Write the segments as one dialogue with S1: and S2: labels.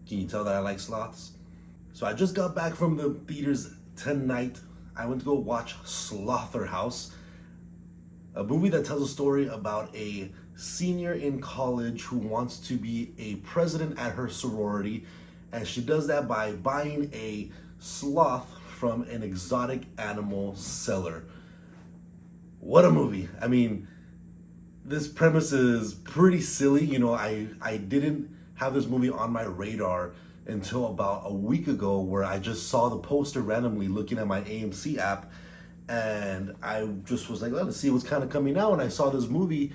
S1: Can you tell that I like sloths? So I just got back from the theaters tonight. I went to go watch Slotherhouse, a movie that tells a story about a senior in college who wants to be a president at her sorority, and she does that by buying a sloth from an exotic animal seller. What a movie. I mean, this premise is pretty silly. I didn't have this movie on my radar until about a week ago, where I just saw the poster randomly looking at my AMC app, and I just was like, let's see what's kind of coming out. And I saw this movie,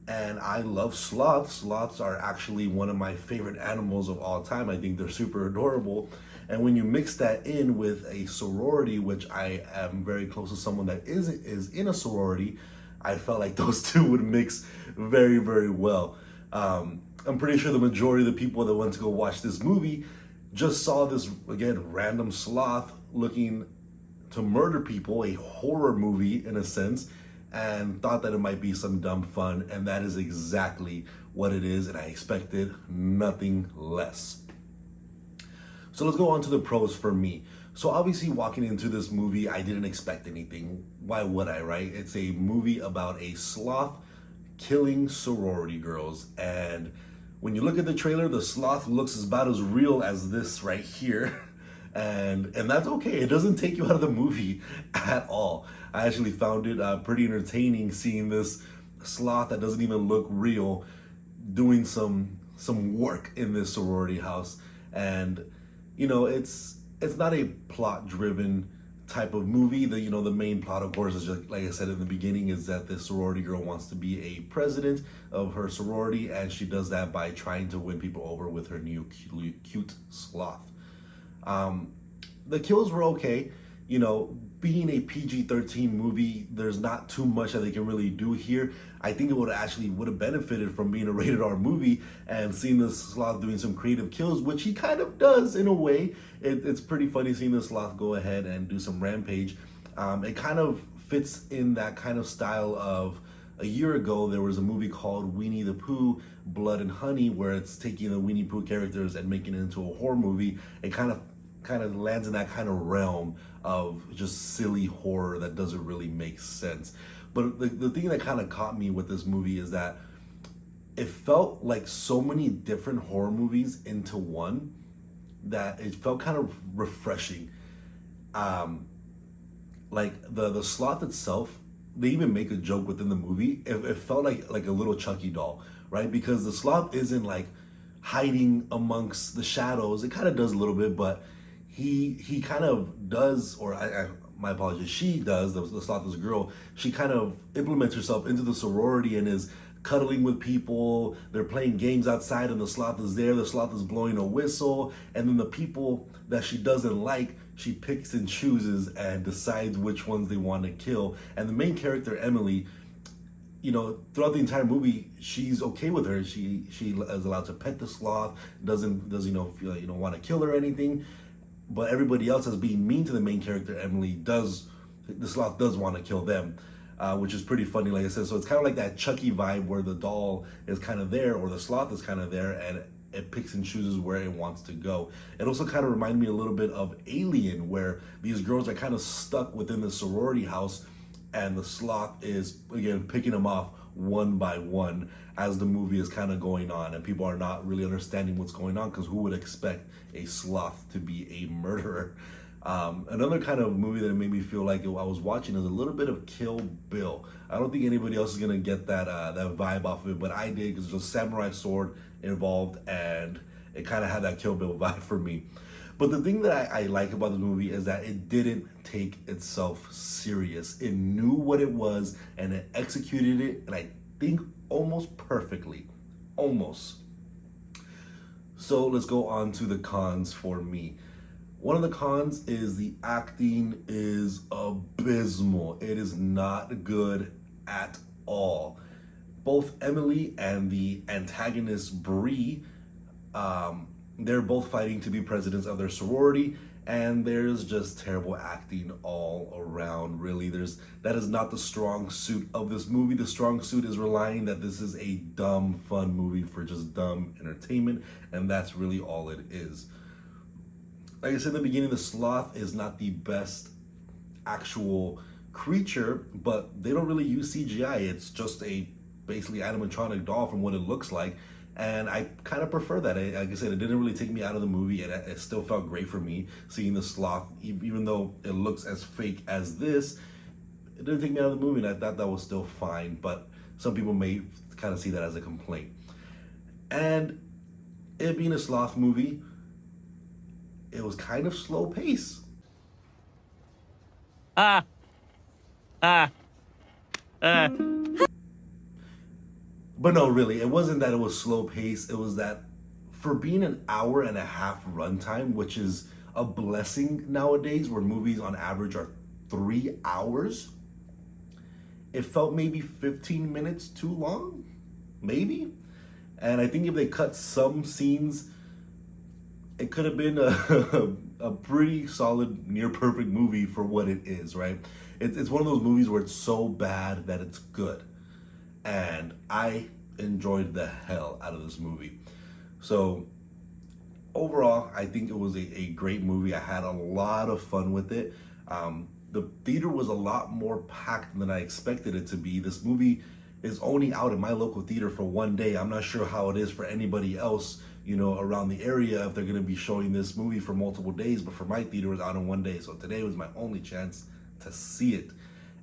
S1: and I love sloths. Sloths are actually one of my favorite animals of all time. I think they're super adorable. And when you mix that in with a sorority, which I am very close to someone that is in a sorority, I felt like those two would mix very, very well. I'm pretty sure the majority of the people that went to go watch this movie just saw this, again, random sloth looking to murder people, a horror movie in a sense, and thought that it might be some dumb fun, and that is exactly what it is, and I expected nothing less. So let's go on to the pros for me. So obviously walking into this movie, I didn't expect anything. Why would I, right? It's a movie about a sloth killing sorority girls, and when you look at the trailer, the sloth looks about as real as this right here. And that's okay. It doesn't take you out of the movie at all. I actually found it pretty entertaining seeing this sloth that doesn't even look real doing some work in this sorority house. And it's not a plot driven type of movie. The main plot, of course, is just like I said in the beginning, is that this sorority girl wants to be a president of her sorority, and she does that by trying to win people over with her new cute sloth. The kills were okay. Being a PG-13 movie, there's not too much that they can really do here. I think it would have benefited from being a rated R movie and seeing this sloth doing some creative kills, which he kind of does in a way. It's pretty funny seeing the sloth go ahead and do some rampage. It kind of fits in that kind of style of a year ago, there was a movie called Winnie the Pooh, Blood and Honey, where it's taking the Winnie Pooh characters and making it into a horror movie. It kind of lands in that kind of realm of just silly horror that doesn't really make sense. But the thing that kind of caught me with this movie is that it felt like so many different horror movies into one, that it felt kind of refreshing. Like the sloth itself, they even make a joke within the movie. It felt like a little Chucky doll, right? Because the sloth isn't like hiding amongst the shadows. It kind of does a little bit, but he kind of does, or my apologies, she does, the sloth is a girl, she kind of implements herself into the sorority and is cuddling with people. They're playing games outside and the sloth is there. The sloth is blowing a whistle, and then the people that she doesn't like, she picks and chooses and decides which ones they want to kill. And the main character, Emily, throughout the entire movie, she's okay with her. She is allowed to pet the sloth, doesn't want to kill her or anything. But everybody else is being mean to the main character, Emily. The sloth does want to kill them, which is pretty funny, like I said. So it's kind of like that Chucky vibe where the doll is kind of there, or the sloth is kind of there, and it picks and chooses where it wants to go. It also kind of reminded me a little bit of Alien, where these girls are kind of stuck within the sorority house, and the sloth is, again, picking them off one by one as the movie is kind of going on, and people are not really understanding what's going on, because who would expect a sloth to be a murderer? Another kind of movie that made me feel like I was watching is a little bit of Kill Bill. I don't think anybody else is gonna get that vibe off of it, but I did, because there's a samurai sword involved, and it kind of had that Kill Bill vibe for me. But the thing that I like about the movie is that it didn't take itself serious. It knew what it was, and it executed it, and I think almost perfectly. Almost. So let's go on to the cons for me. One of the cons is the acting is abysmal. It is not good at all. Both Emily and the antagonist Bree, they're both fighting to be presidents of their sorority, and there's just terrible acting all around. Really, that is not the strong suit of this movie. The strong suit is relying that this is a dumb fun movie for just dumb entertainment, and that's really all it is. Like I said in the beginning, the sloth is not the best actual creature, but they don't really use CGI. It's just a basically animatronic doll from what it looks like, and I kind of prefer that. Like I said, it didn't really take me out of the movie, and it still felt great for me seeing the sloth, even though it looks as fake as this. It didn't take me out of the movie, and I thought that was still fine, but some people may kind of see that as a complaint. And it being a sloth movie, it was kind of slow pace. But no, really, it wasn't that it was slow pace. It was that for being an hour and a half runtime, which is a blessing nowadays where movies on average are 3 hours, it felt maybe 15 minutes too long, maybe. And I think if they cut some scenes, it could have been a pretty solid, near perfect movie for what it is, right? It's one of those movies where it's so bad that it's good. And I enjoyed the hell out of this movie. So overall, I think it was a great movie. I had a lot of fun with it. The theater was a lot more packed than I expected it to be. This movie is only out in my local theater for one day. I'm not sure how it is for anybody else, around the area, if they're going to be showing this movie for multiple days, but for my theater, it was out in one day. So today was my only chance to see it.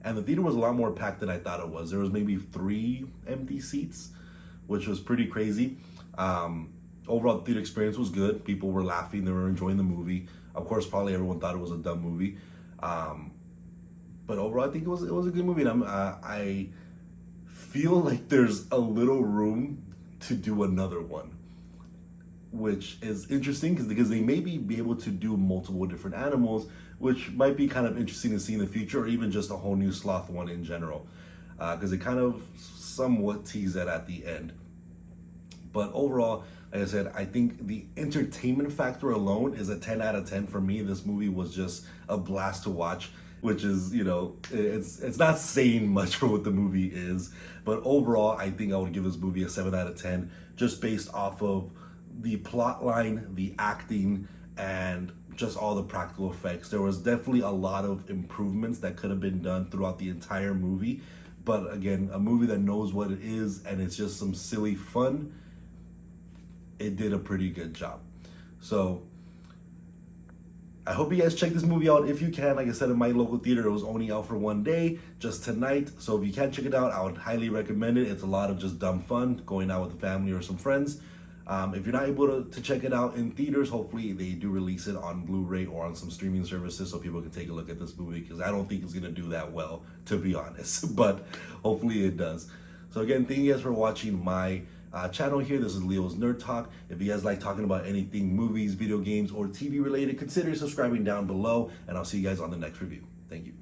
S1: And the theater was a lot more packed than I thought it was. There was maybe 3 empty seats, which was pretty crazy. Overall, the theater experience was good. People were laughing. They were enjoying the movie. Of course, probably everyone thought it was a dumb movie. But overall, I think it was a good movie. And I feel like there's a little room to do another one, which is interesting because they maybe be able to do multiple different animals, which might be kind of interesting to see in the future, or even just a whole new sloth one in general, because they kind of somewhat tease that at the end. But overall, like I said, I think the entertainment factor alone is a 10 out of 10 for me. This movie was just a blast to watch, which is, it's not saying much for what the movie is. But overall, I think I would give this movie a 7 out of 10, just based off of the plot line, the acting, and just all the practical effects. There was definitely a lot of improvements that could have been done throughout the entire movie. But again, a movie that knows what it is and it's just some silly fun, it did a pretty good job. So I hope you guys check this movie out if you can. Like I said, in my local theater, it was only out for one day, just tonight. So if you can check it out, I would highly recommend it. It's a lot of just dumb fun, going out with the family or some friends. If you're not able to check it out in theaters, hopefully they do release it on Blu-ray or on some streaming services so people can take a look at this movie, because I don't think it's going to do that well, to be honest. But hopefully it does. So again, thank you guys for watching my channel here. This is Leo's Nerd Talk. If you guys like talking about anything movies, video games, or TV related, consider subscribing down below, and I'll see you guys on the next review. Thank you.